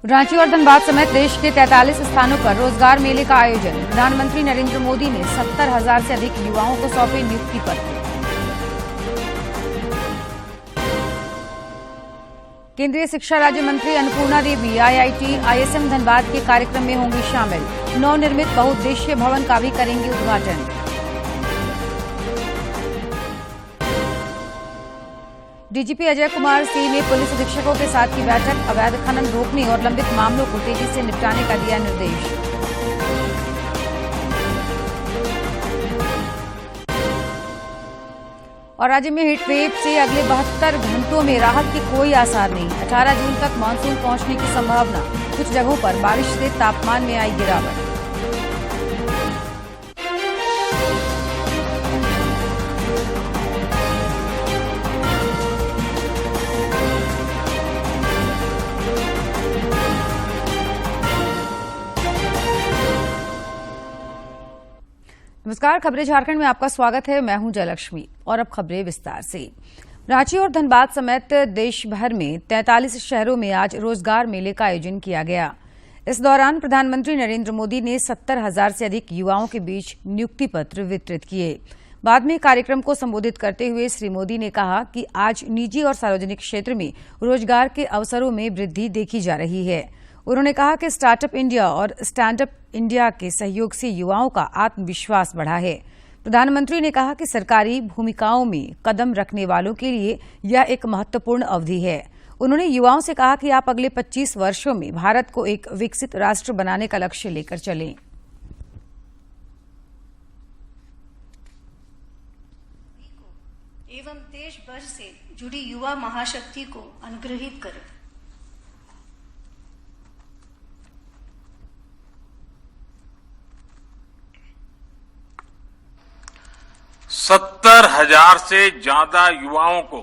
रांची और धनबाद समेत देश के 43 स्थानों पर रोजगार मेले का आयोजन। प्रधानमंत्री नरेंद्र मोदी ने 70,000 से अधिक युवाओं को सौंपे नियुक्ति पत्र। केंद्रीय शिक्षा राज्य मंत्री अन्नपूर्णा देवी आईआईटी आईएसएम धनबाद के कार्यक्रम में होंगी शामिल। नवनिर्मित बहुउद्देशीय भवन का भी करेंगे उद्घाटन। डीजीपी अजय कुमार सिंह ने पुलिस अधीक्षकों के साथ की बैठक। अवैध खनन रोकने और लंबित मामलों को तेजी से निपटाने का दिया निर्देश। और राज्य में हीट वेव से अगले 72 घंटों में राहत की कोई आसार नहीं। 18 जून तक मानसून पहुंचने की संभावना। कुछ जगहों पर बारिश से तापमान में आई गिरावट। नमस्कार, खबरें झारखंड में आपका स्वागत है। मैं हूं जयलक्ष्मी और अब खबरें विस्तार से। रांची और धनबाद समेत देश भर में 43 शहरों में आज रोजगार मेले का आयोजन किया गया। इस दौरान प्रधानमंत्री नरेंद्र मोदी ने 70,000 से अधिक युवाओं के बीच नियुक्ति पत्र वितरित किए। बाद में कार्यक्रम को संबोधित करते हुए श्री मोदी ने कहा कि आज निजी और सार्वजनिक क्षेत्र में रोजगार के अवसरों में वृद्धि देखी जा रही है। उन्होंने कहा कि स्टार्टअप इंडिया और स्टैंड अप इंडिया के सहयोग से युवाओं का आत्मविश्वास बढ़ा है। प्रधानमंत्री ने कहा कि सरकारी भूमिकाओं में कदम रखने वालों के लिए यह एक महत्वपूर्ण अवधि है। उन्होंने युवाओं से कहा कि आप अगले 25 वर्षों में भारत को एक विकसित राष्ट्र बनाने का लक्ष्य लेकर चलें। एवं देश भर से जुड़ी युवा महाशक्ति को अनुग्रहित करें। सत्तर 70,000 से ज्यादा युवाओं को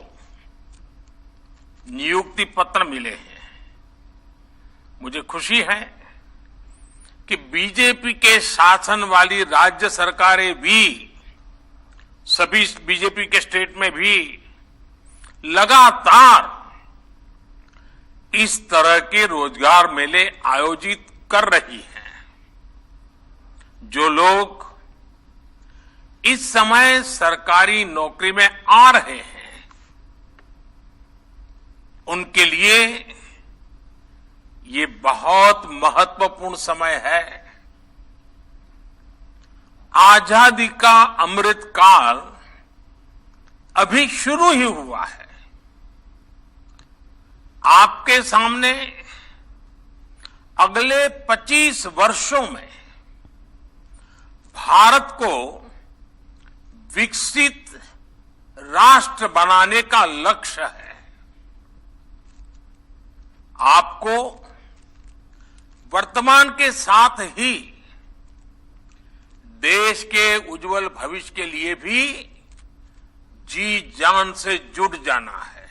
नियुक्ति पत्र मिले हैं। मुझे खुशी है कि बीजेपी के शासन वाली राज्य सरकारें भी, सभी बीजेपी के स्टेट में भी लगातार इस तरह के रोजगार मेले आयोजित कर रही हैं। जो लोग इस समय सरकारी नौकरी में आ रहे हैं, उनके लिए ये बहुत महत्वपूर्ण समय है। आजादी का अमृत काल अभी शुरू ही हुआ है। आपके सामने अगले 25 वर्षों में भारत को विकसित राष्ट्र बनाने का लक्ष्य है। आपको वर्तमान के साथ ही देश के उज्जवल भविष्य के लिए भी जी जान से जुट जाना है।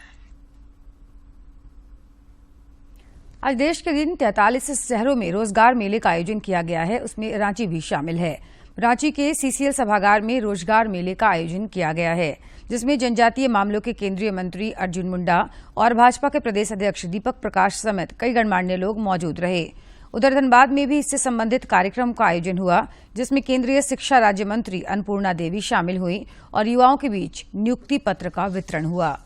आज देश के दिन 43 शहरों में रोजगार मेले का आयोजन किया गया है। उसमें रांची भी शामिल है। रांची के सीसीएल सभागार में रोजगार मेले का आयोजन किया गया है, जिसमें जनजातीय मामलों के केंद्रीय मंत्री अर्जुन मुंडा और भाजपा के प्रदेश अध्यक्ष दीपक प्रकाश समेत कई गणमान्य लोग मौजूद रहे। उधर धनबाद में भी इससे संबंधित कार्यक्रम का आयोजन हुआ, जिसमें केंद्रीय शिक्षा राज्य मंत्री अन्नपूर्णा देवी शामिल हुई और युवाओं के बीच नियुक्ति पत्र का वितरण हुआ।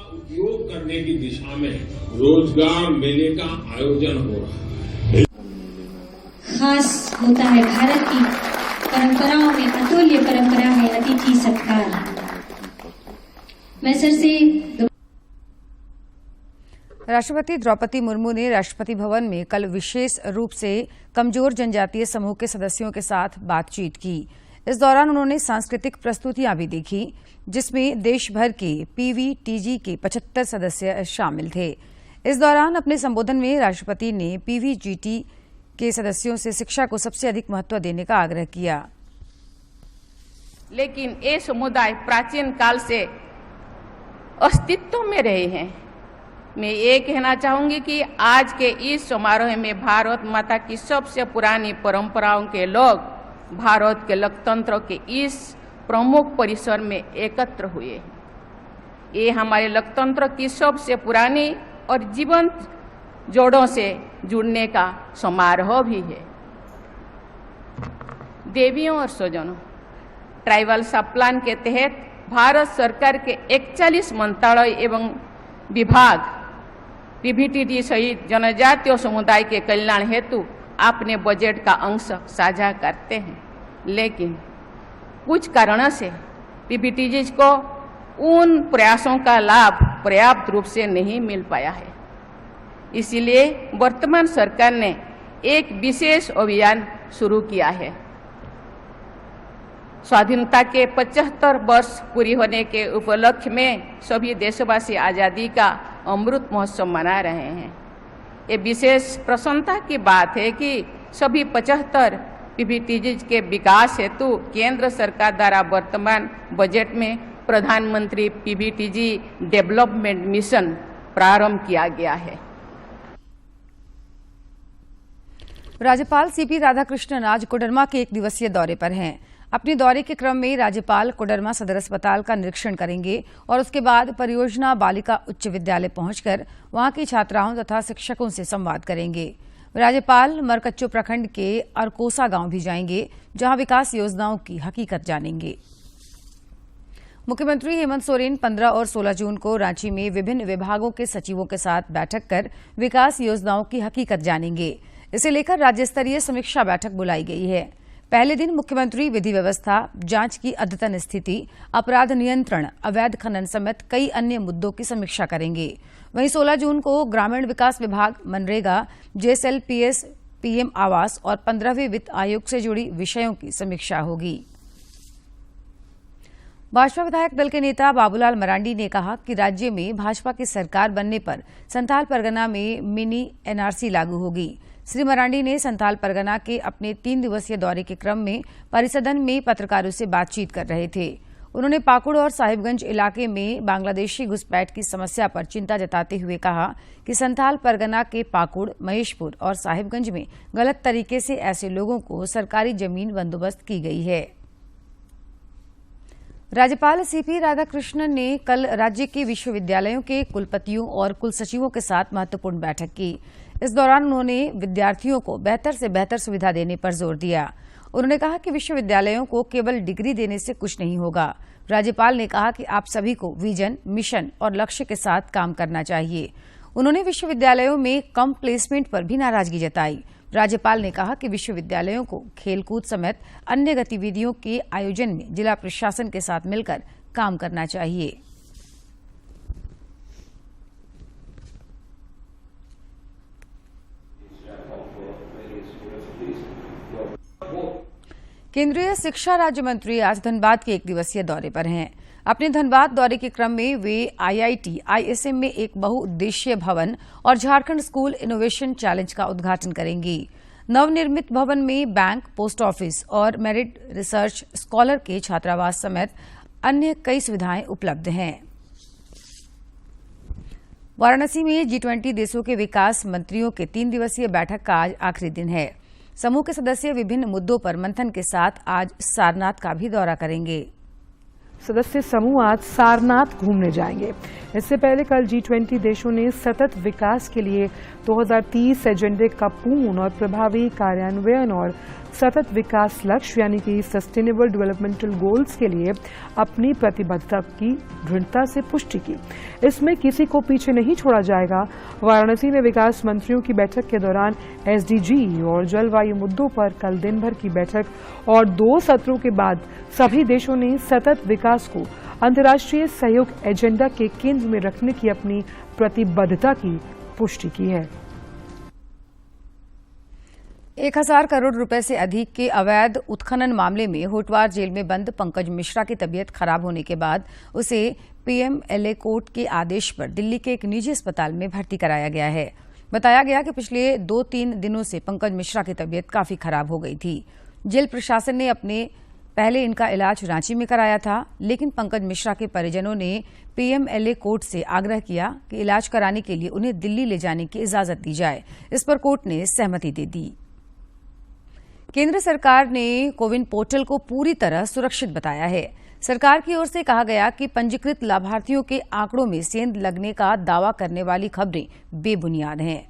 उपयोग करने की दिशा में रोजगार मेले का आयोजन हो रहा है। खास होता है भारत की परंपराओं में अतुल्य परंपरा है अतिथि सत्कार। मैं सर से राष्ट्रपति द्रौपदी मुर्मू ने राष्ट्रपति भवन में कल विशेष रूप से कमजोर जनजातीय समूह के सदस्यों के साथ बातचीत की। इस दौरान उन्होंने सांस्कृतिक प्रस्तुतियां भी देखी, जिसमें देश भर के पीवीटीजी के 75 सदस्य शामिल थे। इस दौरान अपने संबोधन में राष्ट्रपति ने पीवीजीटी के सदस्यों से शिक्षा को सबसे अधिक महत्व देने का आग्रह किया। लेकिन ये समुदाय प्राचीन काल से अस्तित्व में रहे हैं। मैं ये कहना चाहूंगी कि आज के इस समारोह में भारत माता की सबसे पुरानी परंपराओं के लोग भारत के लोकतंत्र के इस प्रमुख परिसर में एकत्र हुए हैं। ये हमारे लोकतंत्र की सबसे पुरानी और जीवंत जोड़ों से जुड़ने का समारोह भी है। देवियों और स्वजनों, ट्राइबल सब प्लान के तहत भारत सरकार के 41 मंत्रालय एवं विभाग पीबीटीजी सहित जनजातीय समुदाय के कल्याण हेतु अपने बजट का अंश साझा करते हैं, लेकिन कुछ कारणों से पीबीटीजी को उन प्रयासों का लाभ पर्याप्त रूप से नहीं मिल पाया है। इसीलिए वर्तमान सरकार ने एक विशेष अभियान शुरू किया है। स्वाधीनता के 75 वर्ष पूरी होने के उपलक्ष्य में सभी देशवासी आज़ादी का अमृत महोत्सव मना रहे हैं। ये विशेष प्रसन्नता की बात है कि सभी 75 पीबीटीजी के विकास हेतु केंद्र सरकार द्वारा वर्तमान बजट में प्रधानमंत्री पीबीटीजी डेवलपमेंट मिशन प्रारंभ किया गया है। राज्यपाल सीपी राधाकृष्णन आज कोडरमा के एक दिवसीय दौरे पर हैं। अपने दौरे के क्रम में राज्यपाल कोडरमा सदर अस्पताल का निरीक्षण करेंगे और उसके बाद परियोजना बालिका उच्च विद्यालय पहुंचकर वहां की छात्राओं तथा शिक्षकों से संवाद करेंगे। राज्यपाल मरकच्चो प्रखंड के अरकोसा गांव भी जाएंगे, जहां विकास योजनाओं की हकीकत जानेंगे। मुख्यमंत्री हेमंत सोरेन 15 और 16 जून को रांची में विभिन्न विभागों के सचिवों के साथ बैठक कर विकास योजनाओं की हकीकत जानेंगे। इसे लेकर राज्य स्तरीय समीक्षा बैठक बुलाई गई है। पहले दिन मुख्यमंत्री विधि व्यवस्था, जांच की अद्यतन स्थिति, अपराध नियंत्रण, अवैध खनन समेत कई अन्य मुद्दों की समीक्षा करेंगे। वहीं 16 जून को ग्रामीण विकास विभाग, मनरेगा, जेएसएलपीएस, पीएम आवास और 15वें वित्त आयोग से जुड़ी विषयों की समीक्षा होगी। भाजपा विधायक दल के नेता बाबूलाल मरांडी ने कहा कि राज्य में भाजपा की सरकार बनने पर संथाल परगना में मिनी एनआरसी लागू होगी। श्री मरांडी ने संथाल परगना के अपने 3 दिवसीय दौरे के क्रम में परिसदन में पत्रकारों से बातचीत कर रहे थे। उन्होंने पाकुड़ और साहिबगंज इलाके में बांग्लादेशी घुसपैठ की समस्या पर चिंता जताते हुए कहा कि संथाल परगना के पाकुड़, महेशपुर और साहिबगंज में गलत तरीके से ऐसे लोगों को सरकारी जमीन बंदोबस्त की गई है। राज्यपाल सीपी राधाकृष्णन ने कल राज्य के विश्वविद्यालयों के कुलपतियों और कुलसचिवों के साथ महत्वपूर्ण बैठक की। इस दौरान उन्होंने विद्यार्थियों को बेहतर से बेहतर सुविधा देने पर जोर दिया। उन्होंने कहा कि विश्वविद्यालयों को केवल डिग्री देने से कुछ नहीं होगा। राज्यपाल ने कहा कि आप सभी को विजन, मिशन और लक्ष्य के साथ काम करना चाहिए। उन्होंने विश्वविद्यालयों में कम प्लेसमेंट पर भी नाराजगी जताई। राज्यपाल ने कहा कि विश्वविद्यालयों को खेलकूद समेत अन्य गतिविधियों के आयोजन में जिला प्रशासन के साथ मिलकर काम करना चाहिए। केंद्रीय शिक्षा राज्य मंत्री आज धनबाद के एक दिवसीय दौरे पर हैं। अपने धनबाद दौरे के क्रम में वे आईआईटी आईएसएम में एक बहुउद्देशीय भवन और झारखंड स्कूल इनोवेशन चैलेंज का उद्घाटन करेंगी। नवनिर्मित भवन में बैंक, पोस्ट ऑफिस और मेरिट रिसर्च स्कॉलर के छात्रावास समेत अन्य कई सुविधाएं उपलब्ध हैं। वाराणसी में G20 देशों के विकास मंत्रियों के 3 दिवसीय बैठक का आज आखिरी दिन है। समूह के सदस्य विभिन्न मुद्दों पर मंथन के साथ आज सारनाथ का भी दौरा करेंगे। सदस्य समूह आज सारनाथ घूमने जाएंगे। इससे पहले कल G20 देशों ने सतत विकास के लिए 2030 एजेंडे का पूर्ण और प्रभावी कार्यान्वयन और सतत विकास लक्ष्य यानी कि सस्टेनेबल डेवलपमेंटल गोल्स के लिए अपनी प्रतिबद्धता की दृढ़ता से पुष्टि की। इसमें किसी को पीछे नहीं छोड़ा जाएगा। वाराणसी में विकास मंत्रियों की बैठक के दौरान SDG और जलवायु मुद्दों पर कल दिन भर की बैठक और 2 सत्रों के बाद सभी देशों ने सतत विकास को अंतर्राष्ट्रीय सहयोग एजेंडा के केंद्र में रखने की अपनी प्रतिबद्धता की पुष्टि की है। 1000 करोड़ रुपए से अधिक के अवैध उत्खनन मामले में होटवार जेल में बंद पंकज मिश्रा की तबीयत खराब होने के बाद उसे PMLA कोर्ट के आदेश पर दिल्ली के एक निजी अस्पताल में भर्ती कराया गया है। बताया गया कि पिछले 2-3 दिनों से पंकज मिश्रा की तबीयत काफी खराब हो गई थी। जेल प्रशासन ने अपने पहले इनका इलाज रांची में कराया था, लेकिन पंकज मिश्रा के परिजनों ने पीएमएलए कोर्ट से आग्रह किया कि इलाज कराने के लिए उन्हें दिल्ली ले जाने की इजाजत दी जाए। इस पर कोर्ट ने सहमति दे दी। केंद्र सरकार ने कोविन पोर्टल को पूरी तरह सुरक्षित बताया है। सरकार की ओर से कहा गया कि पंजीकृत लाभार्थियों के आंकड़ों में सेंध लगने का दावा करने वाली खबरें बेबुनियाद हैं।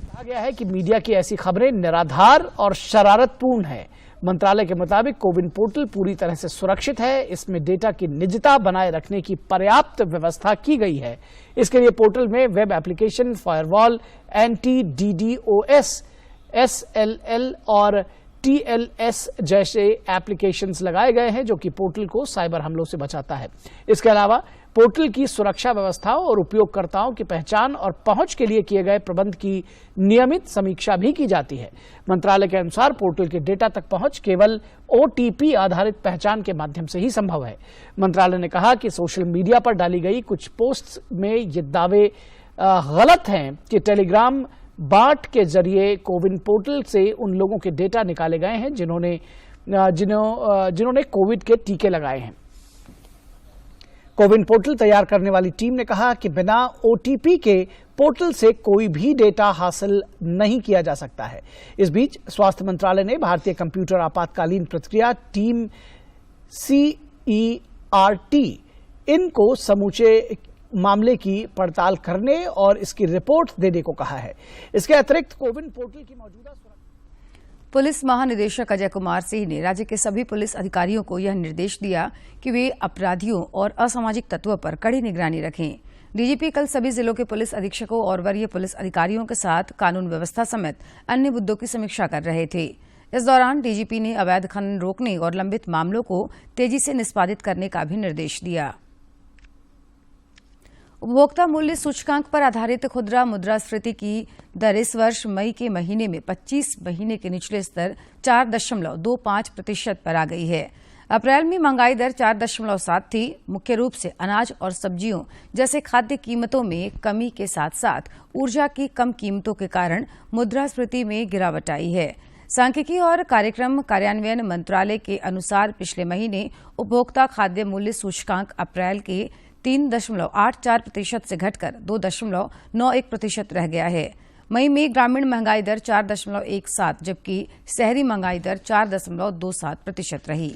कहा गया है कि मीडिया की ऐसी खबरें निराधार और शरारतपूर्ण है। मंत्रालय के मुताबिक कोविन पोर्टल पूरी तरह से सुरक्षित है। इसमें डेटा की निजता बनाए रखने की पर्याप्त व्यवस्था की गई है। इसके लिए पोर्टल में web application, firewall, anti DDoS, SLL और TLS जैसे एप्लीकेशंस लगाए गए हैं, जो कि पोर्टल को साइबर हमलों से बचाता है। इसके अलावा पोर्टल की सुरक्षा व्यवस्थाओं और उपयोगकर्ताओं की पहचान और पहुंच के लिए किए गए प्रबंध की नियमित समीक्षा भी की जाती है। मंत्रालय के अनुसार पोर्टल के डेटा तक पहुंच केवल OTP आधारित पहचान के माध्यम से ही संभव है। मंत्रालय ने कहा कि सोशल मीडिया पर डाली गई कुछ पोस्ट्स में ये दावे गलत हैं कि टेलीग्राम बाट के जरिए कोविन पोर्टल से उन लोगों के डेटा निकाले गए हैं जिन्होंने कोविड के टीके लगाए हैं। कोविन पोर्टल तैयार करने वाली टीम ने कहा कि बिना OTP के पोर्टल से कोई भी डेटा हासिल नहीं किया जा सकता है। इस बीच स्वास्थ्य मंत्रालय ने भारतीय कंप्यूटर आपातकालीन प्रतिक्रिया टीम CERT इनको समूचे मामले की पड़ताल करने और इसकी रिपोर्ट देने को कहा है। इसके अतिरिक्त कोविन पोर्टल की मौजूदा पुलिस महानिदेशक अजय कुमार सिंह ने राज्य के सभी पुलिस अधिकारियों को यह निर्देश दिया कि वे अपराधियों और असामाजिक तत्वों पर कड़ी निगरानी रखें। डीजीपी कल सभी जिलों के पुलिस अधीक्षकों और वरीय पुलिस अधिकारियों के साथ कानून व्यवस्था समेत अन्य मुद्दों की समीक्षा कर रहे थे। इस दौरान डीजीपी ने अवैध खनन रोकने और लंबित मामलों को तेजी से निष्पादित करने का भी निर्देश दिया। उपभोक्ता मूल्य सूचकांक पर आधारित खुदरा मुद्रास्फीति की दर इस वर्ष मई के महीने में 25 महीने के निचले स्तर 4.25% पर आ गई है। अप्रैल में महंगाई दर 4.7 थी। मुख्य रूप से अनाज और सब्जियों जैसे खाद्य कीमतों में कमी के साथ साथ ऊर्जा की कम कीमतों के कारण मुद्रास्फीति में गिरावट आई है। सांख्यिकी और कार्यक्रम कार्यान्वयन मंत्रालय के अनुसार पिछले महीने उपभोक्ता खाद्य मूल्य सूचकांक अप्रैल के 3.84% से घटकर 2.91% रह गया है। मई में ग्रामीण महंगाई दर 4.17 जबकि शहरी महंगाई दर 4.27% रही।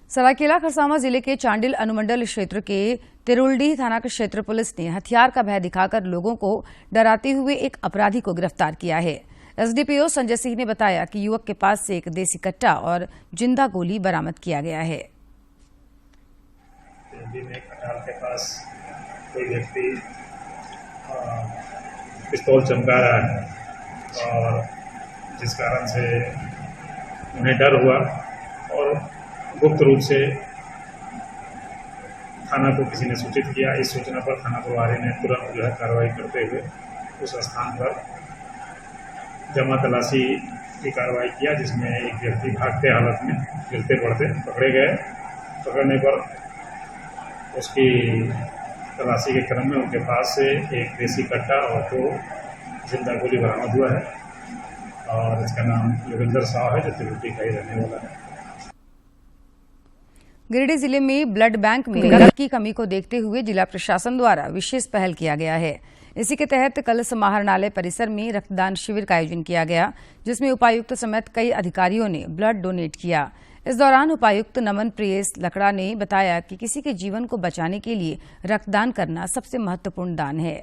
सरायकेला खरसावां जिले के चांडिल अनुमंडल क्षेत्र के तिरुलडीह थाना के क्षेत्र पुलिस ने हथियार का भय दिखाकर लोगों को डराते हुए एक अपराधी को गिरफ्तार किया है। एसडीपीओ संजय सिंह ने बताया कि युवक के पास से एक देसी कट्टा और जिंदा गोली बरामद किया गया है। खटाल के पास कोई व्यक्ति पिस्तौल चमका रहा है और जिस कारण से उन्हें डर हुआ और गुप्त रूप से थाना को किसी ने सूचित किया। इस सूचना पर थाना प्रभारी ने तुरंत कार्रवाई करते हुए उस स्थान पर जमा तलाशी की कार्रवाई किया, जिसमें एक व्यक्ति भागते हालत में गिरते पड़ते पकड़े गए। पकड़ने पर उसकी तलाशी के क्रम में उनके पास से एक देसी कट्टा और 2 जिंदा गोली बरामद हुआ है और इसका नाम योगेंद्र साहु है, जो तिरुपति का ही रहने वाला है। गिरिडीह जिले में ब्लड बैंक में ब्लड की कमी को देखते हुए जिला प्रशासन द्वारा विशेष पहल किया गया है। इसी के तहत कल समाहरणालय परिसर में रक्तदान शिविर का आयोजन किया गया, जिसमें उपायुक्त समेत कई अधिकारियों ने ब्लड डोनेट किया। इस दौरान उपायुक्त नमन प्रियेश लकड़ा ने बताया कि किसी के जीवन को बचाने के लिए रक्तदान करना सबसे महत्वपूर्ण दान है।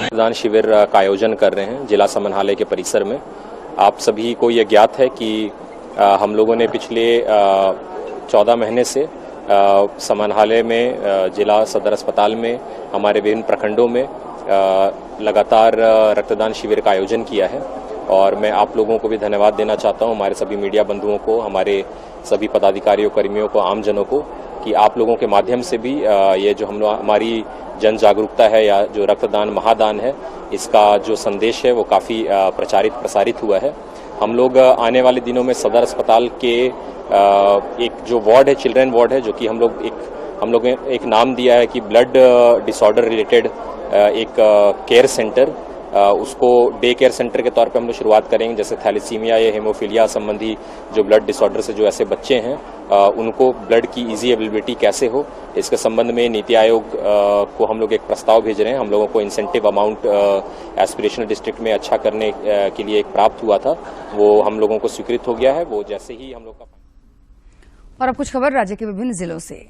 रक्तदान शिविर का आयोजन कर रहे हैं जिला समाहरणालय के परिसर में। आप सभी को यह ज्ञात है कि हम लोगों ने पिछले 14 महीने से समाहरणालय में, जिला सदर अस्पताल में, हमारे विभिन्न प्रखंडों में लगातार रक्तदान शिविर का आयोजन किया है और मैं आप लोगों को भी धन्यवाद देना चाहता हूं, हमारे सभी मीडिया बंधुओं को, हमारे सभी पदाधिकारियों, कर्मियों को, आमजनों को, कि आप लोगों के माध्यम से भी ये जो हमारी जन जागरूकता है या जो रक्तदान महादान है, इसका जो संदेश है वो काफ़ी प्रसारित हुआ है। हम लोग आने वाले दिनों में सदर अस्पताल के एक जो वार्ड है, चिल्ड्रन वार्ड है, जो कि हम लोग ने एक नाम दिया है कि ब्लड डिसऑर्डर रिलेटेड एक केयर सेंटर, उसको डे केयर सेंटर के तौर पे हम लोग शुरुआत करेंगे। जैसे थैलेसीमिया या हेमोफीलिया संबंधी जो ब्लड डिसऑर्डर से जो ऐसे बच्चे हैं, उनको ब्लड की इजी अवेलेबिलिटी कैसे हो, इसके संबंध में नीति आयोग को हम लोग एक प्रस्ताव भेज रहे हैं। हम लोगों को इंसेंटिव अमाउंट एस्पिरेशनल डिस्ट्रिक्ट में अच्छा करने के लिए एक प्राप्त हुआ था, वो हम लोगों को स्वीकृत हो गया है। वो जैसे ही हम लोग का। और अब कुछ खबर राज्य के विभिन्न जिलों से।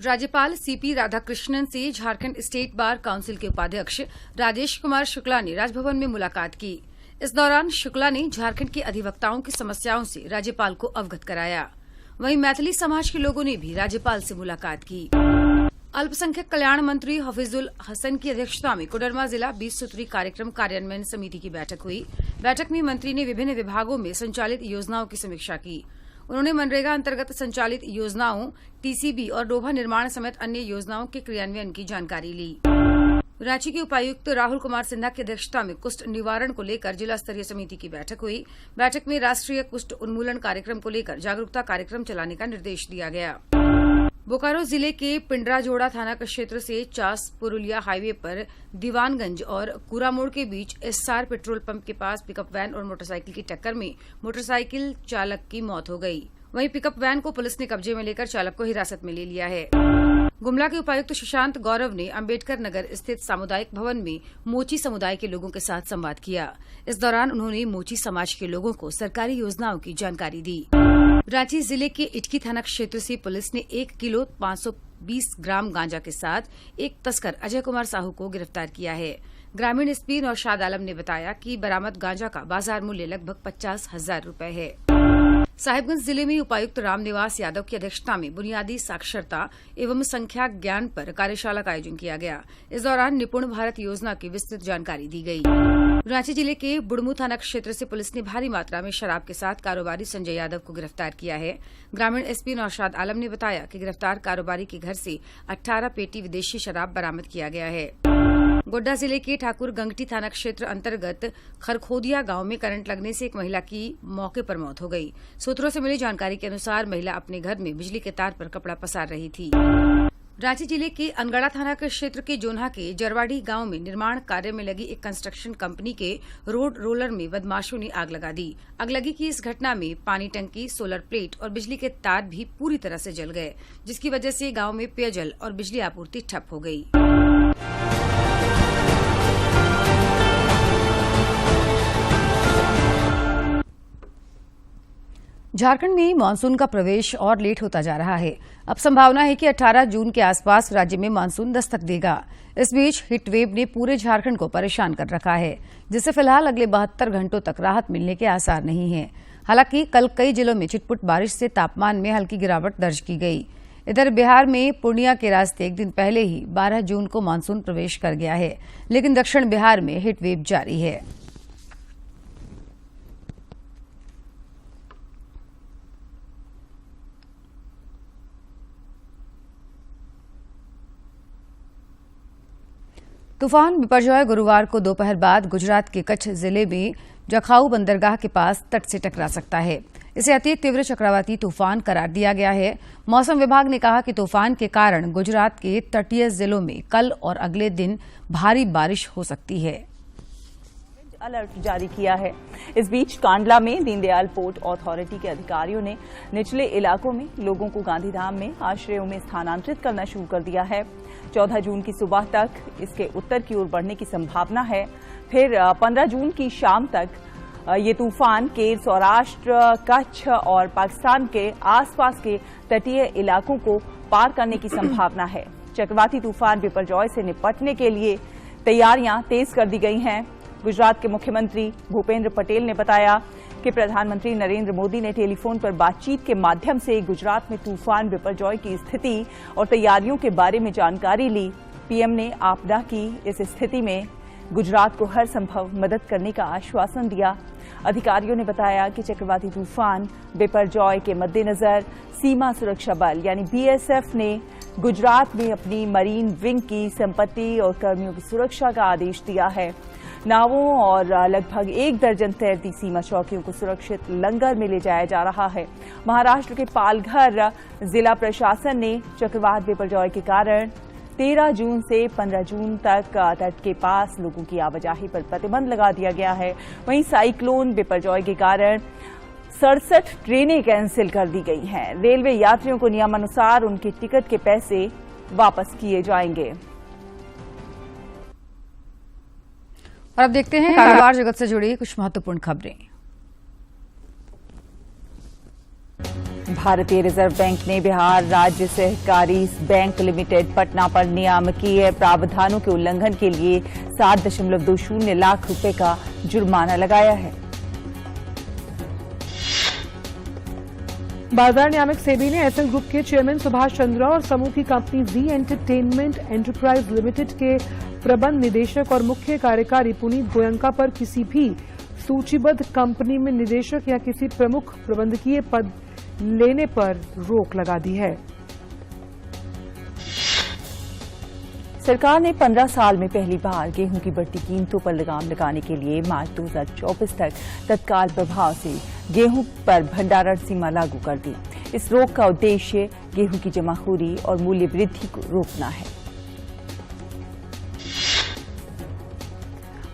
राज्यपाल सीपी राधाकृष्णन से झारखंड स्टेट बार काउंसिल के उपाध्यक्ष राजेश कुमार शुक्ला ने राजभवन में मुलाकात की। इस दौरान शुक्ला ने झारखंड के अधिवक्ताओं की समस्याओं से राज्यपाल को अवगत कराया। वहीं मैथिली समाज के लोगों ने भी राज्यपाल से मुलाकात की। अल्पसंख्यक कल्याण मंत्री हफीजुल हसन की अध्यक्षता में कोडरमा जिला 20 सूत्री कार्यक्रम कार्यान्वयन समिति की बैठक हुई। बैठक में मंत्री ने विभिन्न विभागों में संचालित योजनाओं की समीक्षा की। उन्होंने मनरेगा अंतर्गत संचालित योजनाओं, टीसीबी और डोभा निर्माण समेत अन्य योजनाओं के क्रियान्वयन की जानकारी ली। रांची के उपायुक्त राहुल कुमार सिन्हा की अध्यक्षता में कुष्ठ निवारण को लेकर जिला स्तरीय समिति की बैठक हुई। बैठक में राष्ट्रीय कुष्ठ उन्मूलन कार्यक्रम को लेकर जागरूकता कार्यक्रम चलाने का निर्देश दिया गया। बोकारो जिले के पिंडराजोड़ा थाना क्षेत्र से चास पुरुलिया हाईवे पर दीवानगंज और कुरामोड़ के बीच एसआर पेट्रोल पंप के पास पिकअप वैन और मोटरसाइकिल की टक्कर में मोटरसाइकिल चालक की मौत हो गई। वहीं पिकअप वैन को पुलिस ने कब्जे में लेकर चालक को हिरासत में ले लिया है। गुमला के उपायुक्त सुशांत गौरव ने अंबेडकर नगर स्थित सामुदायिक भवन में मोची समुदाय के लोगों के साथ संवाद किया। इस दौरान उन्होंने मोची समाज के लोगों को सरकारी योजनाओं की जानकारी दी। रांची जिले के इटकी थाना क्षेत्र से पुलिस ने 1 किलो 520 ग्राम गांजा के साथ एक तस्कर अजय कुमार साहू को गिरफ्तार किया है। ग्रामीण एसपी नौशाद आलम ने बताया कि बरामद गांजा का बाजार मूल्य लगभग 50,000 रूपये है। साहिबगंज जिले में उपायुक्त रामनिवास यादव की अध्यक्षता में बुनियादी साक्षरता एवं संख्या ज्ञान पर कार्यशाला का आयोजन किया गया। इस दौरान निपुण भारत योजना की विस्तृत जानकारी दी गई। रांची जिले के बुड़मू थाना क्षेत्र से पुलिस ने भारी मात्रा में शराब के साथ कारोबारी संजय यादव को गिरफ्तार किया है। ग्रामीण एसपी नौशाद आलम ने बताया कि गिरफ्तार कारोबारी के घर से 18 पेटी विदेशी शराब बरामद किया गया है। गोड्डा जिले के ठाकुर गंगटी थाना क्षेत्र अंतर्गत खरखोदिया गांव में करंट लगने से एक महिला की मौके पर मौत हो गई। सूत्रों से मिली जानकारी के अनुसार महिला अपने घर में बिजली के तार पर कपड़ा पसार रही थी। रांची जिले के अनगढ़ा थाना के क्षेत्र के जोन्हा के जरवाड़ी गांव में निर्माण कार्य में लगी एक कंस्ट्रक्शन कंपनी के रोड रोलर में बदमाशों ने आग लगा दी। अगलगी की इस घटना में पानी टंकी, सोलर प्लेट और बिजली के तार भी पूरी तरह से जल गए, जिसकी वजह से गांव में पेयजल और बिजली आपूर्ति ठप हो गई। झारखंड में मानसून का प्रवेश और लेट होता जा रहा है। अब संभावना है कि 18 जून के आसपास राज्य में मानसून दस्तक देगा। इस बीच हीटवेव ने पूरे झारखंड को परेशान कर रखा है, जिससे फिलहाल अगले 72 घंटों तक राहत मिलने के आसार नहीं है। हालांकि कल कई जिलों में छिटपुट बारिश से तापमान में हल्की गिरावट दर्ज की गई। इधर बिहार में पूर्णिया के रास्ते एक दिन पहले ही 12 जून को मानसून प्रवेश कर गया है, लेकिन दक्षिण बिहार में हीटवेव जारी है। तूफान बिपरजॉय गुरुवार को दोपहर बाद गुजरात के कच्छ जिले में जखाऊ बंदरगाह के पास तट से टकरा सकता है। इसे अति तीव्र चक्रवाती तूफान करार दिया गया है। मौसम विभाग ने कहा कि तूफान के कारण गुजरात के तटीय जिलों में कल और अगले दिन भारी बारिश हो सकती है। अलर्ट जारी किया है। इस बीच कांडला में दीनदयाल पोर्ट अथॉरिटी के अधिकारियों ने निचले इलाकों में लोगों को गांधीधाम में आश्रयों में स्थानांतरित करना शुरू कर दिया है। 14 जून की सुबह तक इसके उत्तर की ओर बढ़ने की संभावना है। फिर 15 जून की शाम तक ये तूफान केर, सौराष्ट्र, कच्छ और पाकिस्तान के आसपास के तटीय इलाकों को पार करने की संभावना है। चक्रवाती तूफान बिपरजॉय से निपटने के लिए तैयारियां तेज कर दी गई हैं। गुजरात के मुख्यमंत्री भूपेंद्र पटेल ने बताया कि प्रधानमंत्री नरेंद्र मोदी ने टेलीफोन पर बातचीत के माध्यम से गुजरात में तूफान बिपरजॉय की स्थिति और तैयारियों के बारे में जानकारी ली। पीएम ने आपदा की इस स्थिति में गुजरात को हर संभव मदद करने का आश्वासन दिया। अधिकारियों ने बताया कि चक्रवाती तूफान बिपरजॉय के मद्देनजर सीमा सुरक्षा बल यानी बीएसएफ ने गुजरात में अपनी मरीन विंग की संपत्ति और कर्मियों की सुरक्षा का आदेश दिया है। नावों और लगभग 1 दर्जन तैरती सीमा चौकियों को सुरक्षित लंगर में ले जाया जा रहा है। महाराष्ट्र के पालघर जिला प्रशासन ने चक्रवात बिपरजॉय के कारण 13 जून से 15 जून तक तट के पास लोगों की आवाजाही पर प्रतिबंध लगा दिया गया है। वहीं साइक्लोन बिपरजॉय के कारण 67 ट्रेनें कैंसिल कर दी गई हैं। रेलवे यात्रियों को नियमानुसार उनके टिकट के पैसे वापस किए जाएंगे। और अब देखते हैं कारोबार जगत से जुड़ी कुछ महत्वपूर्ण खबरें। भारतीय रिजर्व बैंक ने बिहार राज्य सहकारी बैंक लिमिटेड पटना पर नियामकीय प्रावधानों के उल्लंघन के लिए 7.20 लाख रुपए का जुर्माना लगाया है। बाजार नियामक सेबी ने एसएल ग्रुप के चेयरमैन सुभाष चंद्रा और समूह की कंपनी जी एंटरटेनमेंट एंटरप्राइज लिमिटेड के प्रबंध निदेशक और मुख्य कार्यकारी पुनीत गोयंका पर किसी भी सूचीबद्ध कंपनी में निदेशक या किसी प्रमुख प्रबंधकीय पद लेने पर रोक लगा दी है। सरकार ने 15 साल में पहली बार गेहूं की बढ़ती कीमतों पर लगाम लगाने के लिए मार्च 2024 तक तत्काल प्रभाव से गेहूं पर भंडारण सीमा लागू कर दी। इस रोक का उद्देश्य गेहूं की जमाखोरी और मूल्य वृद्धि को रोकना है।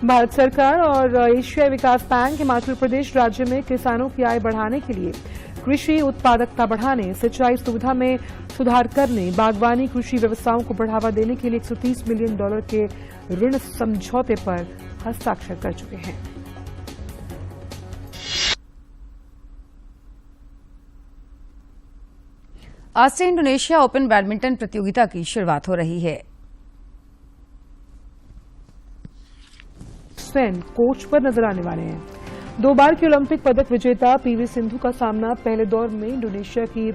भारत सरकार और एशियाई विकास बैंक हिमाचल प्रदेश राज्य में किसानों की आय बढ़ाने के लिए कृषि उत्पादकता बढ़ाने, सिंचाई सुविधा में सुधार करने, बागवानी कृषि व्यवसायों को बढ़ावा देने के लिए $130 मिलियन के ऋण समझौते पर हस्ताक्षर कर चुके हैं। आज से इंडोनेशिया ओपन बैडमिंटन प्रतियोगिता की शुरुआत हो रही है। स्वयं कोच पर नजर आने वाले हैं। 2 बार की ओलंपिक पदक विजेता पीवी सिंधु का सामना पहले दौर में इंडोनेशिया की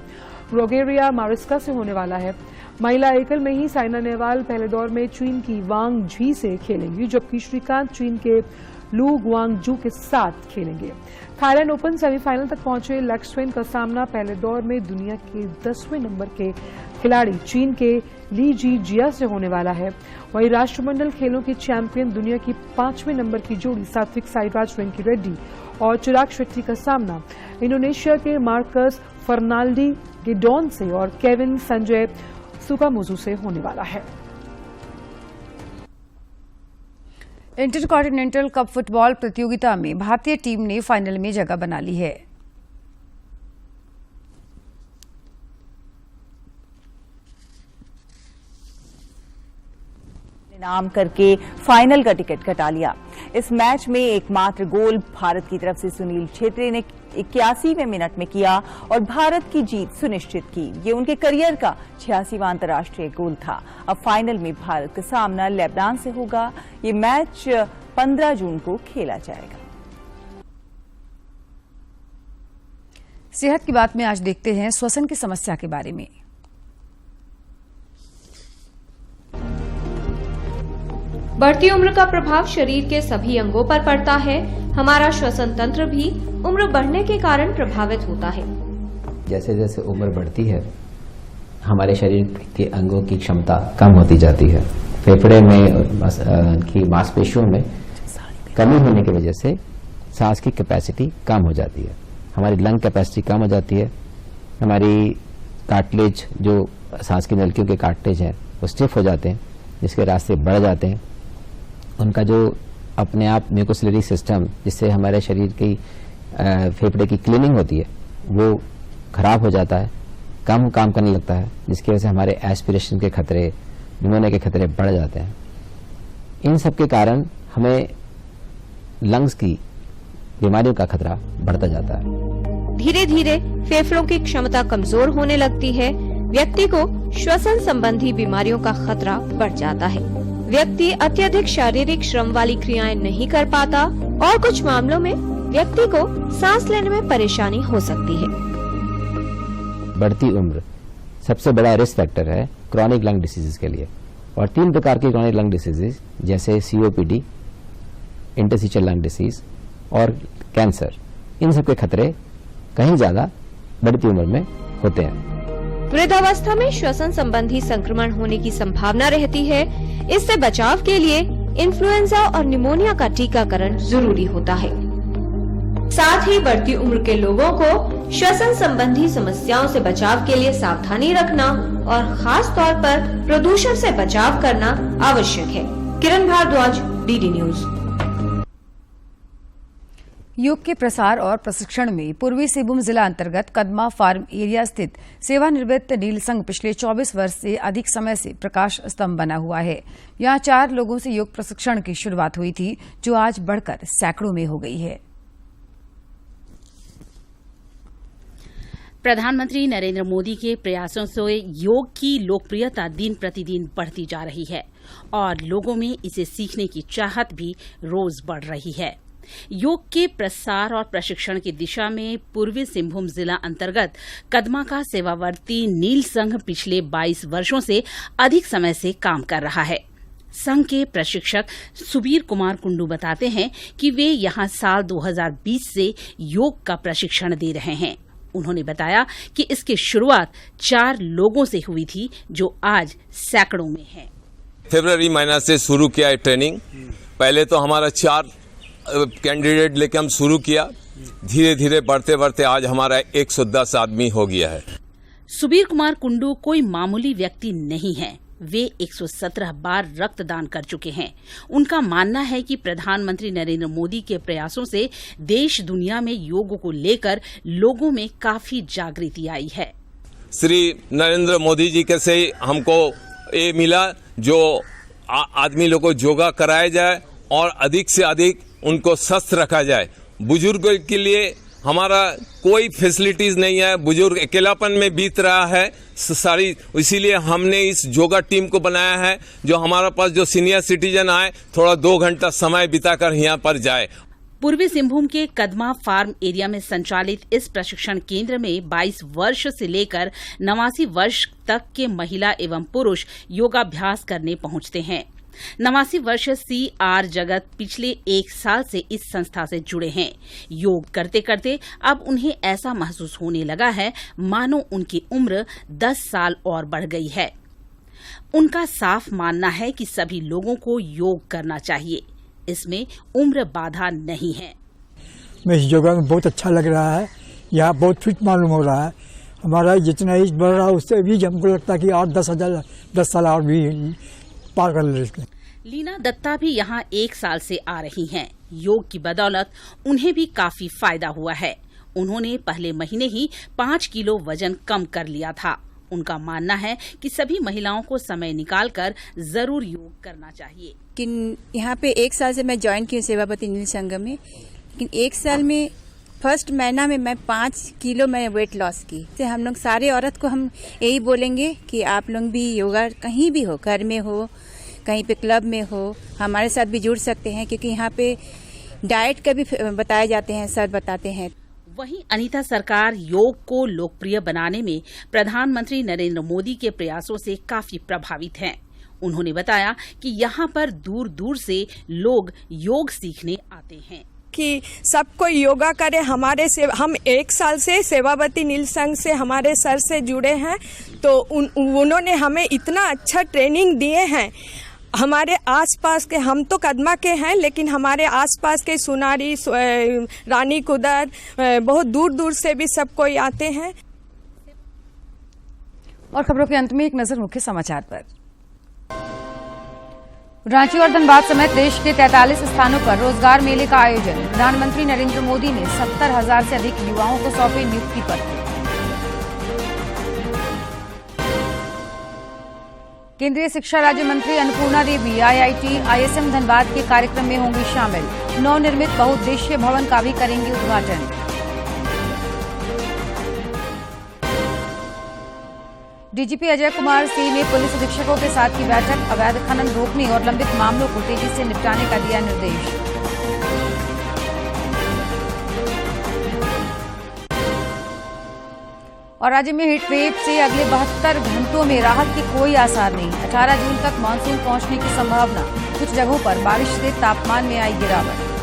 रोगेरिया मारिस्का से होने वाला है। महिला एकल में ही साइना नेहवाल पहले दौर में चीन की वांग झी से खेलेंगी, जबकि श्रीकांत चीन के लू गुआंगजू के साथ खेलेंगे। थाईलैंड ओपन सेमीफाइनल तक पहुंचे लक्ष्य का सामना पहले दौर में दुनिया के 10वें नंबर के खिलाड़ी चीन के ली जी जिया से होने वाला है। वहीं राष्ट्रमंडल खेलों की चैंपियन दुनिया की 5वें नंबर की जोड़ी सात्विक साईराज वेंकी रेड्डी और चिराग शेट्टी का सामना इंडोनेशिया के मार्कस फर्नाल्डी गिडोन से और केविन संजय सुकामुजू से होने वाला है। इंटरकॉन्टिनेंटल कप फुटबॉल प्रतियोगिता में भारतीय टीम ने फाइनल में जगह बना ली है। नाम करके फाइनल का टिकट कटा लिया। इस मैच में एकमात्र गोल भारत की तरफ से सुनील छेत्री ने 81वें मिनट में किया और भारत की जीत सुनिश्चित की। ये उनके करियर का 86वां अंतर्राष्ट्रीय गोल था। अब फाइनल में भारत का सामना लेबनान से होगा। ये मैच 15 जून को खेला जाएगा। सेहत की बात में आज देखते हैं श्वसन की समस्या के बारे में। बढ़ती उम्र का प्रभाव शरीर के सभी अंगों पर पड़ता है। हमारा श्वसन तंत्र भी उम्र बढ़ने के कारण प्रभावित होता है। जैसे जैसे उम्र बढ़ती है हमारे शरीर के अंगों की क्षमता कम होती जाती है। फेफड़े में की मांसपेशियों में कमी होने की वजह से सांस की कैपेसिटी कम हो जाती है। हमारी लंग कैपेसिटी कम हो जाती है। हमारी कार्टिलेज जो सांस की नलिकाओं के कार्टिलेज हैं वो स्टिफ हो जाते हैं, जिसके रास्ते बढ़ जाते हैं। उनका जो अपने आप म्यूकोसिलरी सिस्टम जिससे हमारे शरीर की फेफड़े की क्लीनिंग होती है वो खराब हो जाता है, कम काम करने लगता है, जिसकी वजह से हमारे एस्पिरेशन के खतरे, निमोनिया के खतरे बढ़ जाते हैं। इन सब के कारण हमें लंग्स की बीमारियों का खतरा बढ़ता जाता है। धीरे धीरे फेफड़ों की क्षमता कमजोर होने लगती है। व्यक्ति को श्वसन संबंधी बीमारियों का खतरा बढ़ जाता है। व्यक्ति अत्यधिक शारीरिक श्रम वाली क्रियाएं नहीं कर पाता और कुछ मामलों में व्यक्ति को सांस लेने में परेशानी हो सकती है। बढ़ती उम्र सबसे बड़ा रिस्क फैक्टर है क्रॉनिक लंग डिसीजेज के लिए। और 3 प्रकार के क्रॉनिक लंग डिसीजेज जैसे COPD, इंटरस्टिशियल लंग डिसीज और कैंसर, इन सब के खतरे कहीं ज्यादा बढ़ती उम्र में होते हैं। वृद्धावस्था में श्वसन संबंधी संक्रमण होने की संभावना रहती है। इससे बचाव के लिए इन्फ्लुएंजा और निमोनिया का टीकाकरण जरूरी होता है। साथ ही बढ़ती उम्र के लोगों को श्वसन संबंधी समस्याओं से बचाव के लिए सावधानी रखना और खास तौर पर प्रदूषण से बचाव करना आवश्यक है। किरण भारद्वाज, डीडी न्यूज। योग के प्रसार और प्रशिक्षण में पूर्वी सिंहभूम जिला अंतर्गत कदमा फार्म एरिया स्थित सेवानिवृत्त नील संघ पिछले 24 वर्ष से अधिक समय से प्रकाश स्तंभ बना हुआ है। यहां 4 लोगों से योग प्रशिक्षण की शुरुआत हुई थी, जो आज बढ़कर सैकड़ों में हो गई है। प्रधानमंत्री नरेंद्र मोदी के प्रयासों से योग की लोकप्रियता दिन प्रतिदिन बढ़ती जा रही है और लोगों में इसे सीखने की चाहत भी रोज बढ़ रही है। योग के प्रसार और प्रशिक्षण की दिशा में पूर्वी सिंहभूम जिला अंतर्गत कदमा का सेवावर्ती नील संघ पिछले 22 वर्षों से अधिक समय से काम कर रहा है। संघ के प्रशिक्षक सुबीर कुमार कुंडू बताते हैं कि वे यहां साल 2020 से योग का प्रशिक्षण दे रहे हैं। उन्होंने बताया कि इसकी शुरुआत 4 लोगों से हुई थी, जो आज सैकड़ों में है। फरवरी महीना से शुरू किया है ट्रेनिंग। पहले तो हमारा 4 कैंडिडेट लेके हम शुरू किया, धीरे धीरे बढ़ते बढ़ते आज हमारा 110 आदमी हो गया है। सुबीर कुमार कुंडू कोई मामूली व्यक्ति नहीं है। वे 117 बार रक्तदान कर चुके हैं। उनका मानना है कि प्रधानमंत्री नरेंद्र मोदी के प्रयासों से देश दुनिया में योग को लेकर लोगों में काफी जागृति आई है। श्री नरेंद्र मोदी जी के से हमको ये मिला जो आदमी लोगों को योगा कराया जाए और अधिक से अधिक उनको स्वस्थ रखा जाए। बुजुर्गों के लिए हमारा कोई फैसिलिटीज नहीं है, बुजुर्ग अकेलापन में बीत रहा है सारी, इसीलिए हमने इस योगा टीम को बनाया है, जो हमारा पास जो सीनियर सिटीजन आए थोड़ा 2 घंटा समय बिताकर यहाँ पर जाए। पूर्वी सिंहभूम के कदमा फार्म एरिया में संचालित इस प्रशिक्षण केंद्र में 22 वर्ष से लेकर 89 वर्ष तक के महिला एवं पुरुष योगाभ्यास करने पहुंचते हैं। 89 वर्ष CR जगत पिछले 1 साल से इस संस्था से जुड़े हैं। योग करते करते अब उन्हें ऐसा महसूस होने लगा है मानो उनकी उम्र 10 साल और बढ़ गई है। उनका साफ मानना है कि सभी लोगों को योग करना चाहिए, इसमें उम्र बाधा नहीं है। मैं इस योगा में बहुत अच्छा लग रहा है, यहाँ बहुत फिट मालूम हो रहा है। हमारा जितना एज बढ़ रहा है उससे भी हमको लगता है कि 8-10 साल और भी पार कर ले। लीना दत्ता भी यहाँ 1 साल से आ रही हैं। योग की बदौलत उन्हें भी काफी फायदा हुआ है। उन्होंने पहले महीने ही 5 किलो वजन कम कर लिया था। उनका मानना है कि सभी महिलाओं को समय निकालकर जरूर योग करना चाहिए। लेकिन यहाँ पे 1 साल से मैं ज्वाइन की सेवावर्ती नील संघ में, लेकिन 1 साल में फर्स्ट महीना में मैं 5 किलो मैं वेट लॉस की। से हम लोग सारे औरत को हम यही बोलेंगे कि आप लोग भी योगा कहीं भी हो, घर में हो, कहीं पे क्लब में हो, हमारे साथ भी जुड़ सकते हैं, क्योंकि यहाँ पे डाइट का भी बताए जाते हैं, सर बताते हैं। वहीं अनीता सरकार योग को लोकप्रिय बनाने में प्रधानमंत्री नरेंद्र मोदी के प्रयासों से काफी प्रभावित हैं। उन्होंने बताया कि यहाँ पर दूर दूर से लोग योग सीखने आते हैं कि सबको योगा करे। हम 1 साल से सेवावर्ती नील संघ से हमारे सर से जुड़े हैं, तो उन्होंने हमें इतना अच्छा ट्रेनिंग दिए हैं। हमारे आसपास के, हम तो कदमा के हैं, लेकिन हमारे आसपास के सुनारी, रानी कुदर, बहुत दूर दूर से भी सब कोई आते हैं। और खबरों के अंत में एक नजर मुख्य समाचार पर। रांची और धनबाद समेत देश के 43 स्थानों पर रोजगार मेले का आयोजन। प्रधानमंत्री नरेंद्र मोदी ने 70,000 से अधिक युवाओं को सौंपे नियुक्ति पत्र। केंद्रीय शिक्षा राज्य मंत्री अन्नपूर्णा देवी IIT ISM धनबाद के कार्यक्रम में होंगी शामिल। नवनिर्मित बहुउद्देशीय भवन का भी करेंगे उद्घाटन। डीजीपी अजय कुमार सिंह ने पुलिस अधीक्षकों के साथ की बैठक। अवैध खनन रोकने और लंबित मामलों को तेजी से निपटाने का दिया निर्देश। और राज्य में हीट वेव से अगले 72 घंटों में राहत के कोई आसार नहीं। 18 जून तक मानसून पहुंचने की संभावना। कुछ जगहों पर बारिश से तापमान में आई गिरावट।